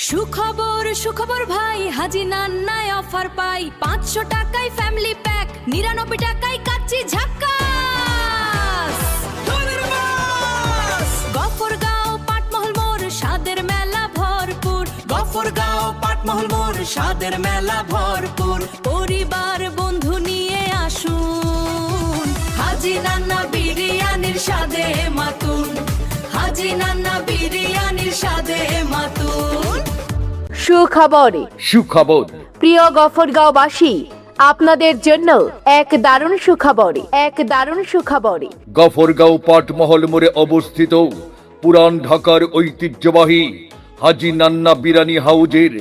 সুখবর সুখবর ভাই, হাজি নান্নায় অফার পাই। 500 টাকায় ফ্যামিলি প্যাক, 99 টাকায় কাচ্চি ঝাক্কাস। গফরগাঁও পাটমহল মোড়, স্বাদের মেলা ভরপুর। গফরগাঁও পাটমহল মোড়, স্বাদের মেলা ভরপুর। পরিবার বন্ধু নিয়ে আসুন, হাজি নান্না বিরিয়ানির স্বাদে মাতুন। হাজি নান্না বিরিয়ানির স্বাদে মাতুন। সুখবর প্রিয় গফরগাঁওবাসী, আপনাদের জন্য এক দারুণ সুখবর। গফরগাঁও পাটমহল মোড়ে অবস্থিত পুরান ঢাকার ঐতিহ্যবাহী হাজি নান্না বিরিয়ানি হাউজের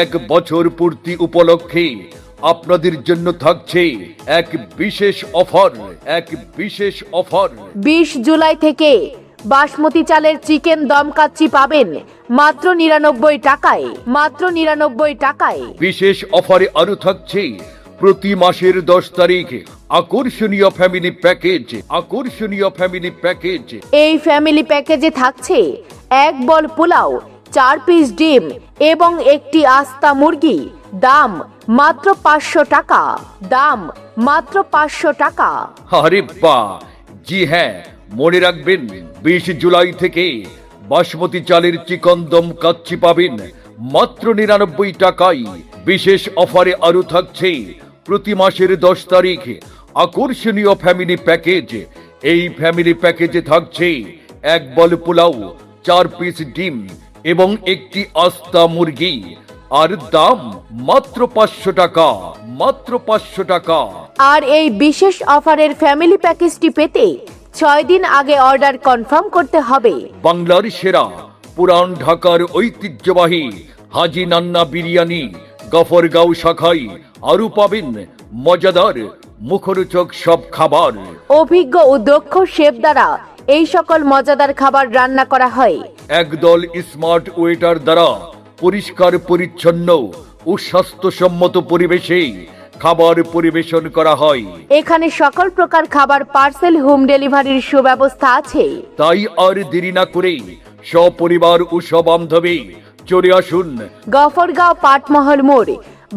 1 বছর পূর্তি উপলক্ষে আপনাদের জন্য থাকছে এক বিশেষ অফার। 20 জুলাই থেকে বাসমতি চালের চিকেন দম কাচ্চি পাবেন মাত্র 99 টাকায়। বিশেষ অফারে আরো থাকছে প্রতি মাসের 10 তারিখ আকর্ষণীয় ফ্যামিলি প্যাকেজ। এই ফ্যামিলি প্যাকেজে থাকছে 1 বল পোলাও, 4 পিস ডিম এবং একটি আস্তা মুরগি। দাম মাত্র 500 টাকা। আরে বাহ! জি হ্যাঁ, মনে রাখবেন 20 জুলাই থেকে বাসমতি চালের চিকন দম কাচ্চি পাবেন মাত্র 99 টাকায়। বিশেষ অফারে আরো থাকছে প্রতি মাসের 10 তারিখ আকর্ষণীয় ফ্যামিলি প্যাকেজ। এই ফ্যামিলি প্যাকেজে থাকছে 1 বল পোলাও, 4 পিস ডিম এবং একটি আস্তা মুরগি। আর দাম মাত্র 500 টাকা। আর এই বিশেষ অফারের ফ্যামিলি প্যাকেজটি পেতে 6 দিন আগে অর্ডার কনফার্ম করতে হবে। বাংলার সেরা পুরান ঢাকার ঐতিহ্যবাহী হাজি নান্না বিরিয়ানি গফরগাঁও শাখায় আরো পাবেন মজাদার মুখরোচক সব খাবার। অভিজ্ঞ ও দক্ষ শেফ দ্বারা এই সকল মজাদার খাবার রান্না করা হয়। একদল স্মার্ট ওয়েটার দ্বারা পরিষ্কার পরিচ্ছন্ন ও স্বাস্থ্যসম্মত পরিবেশে খাবার পরিবেশন করা হয়। এখানে সকল প্রকার খাবার পার্সেল হোম ডেলিভারির সুব্যবস্থা আছে। তাই আর দেরি না করে সপরিবার ও সবান্ধবে চলে আসুন গফরগাঁও পাটমহল মোড়,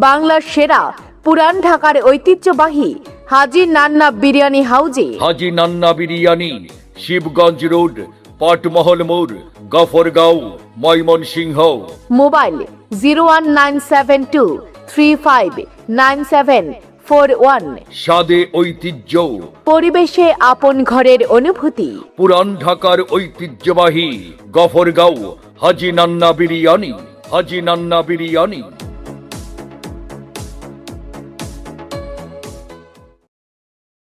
বাংলার সেরা পুরান ঢাকার ঐতিহ্যবাহী হাজি নান্না বিরিয়ানি হাউজে। হাজি নান্না বিরিয়ানি, শিবগঞ্জ রোড, পাটমহল মোড়, গফরগাঁও, ময়মনসিংহ। মোবাইল 01972359741। স্বাদে ঐতিহ্য, পরিবেশে আপন ঘরের অনুভূতি। পুরান ঢাকার ঐতিহ্যবাহী গফরগাঁও হাজি নান্না বিরিয়ানি।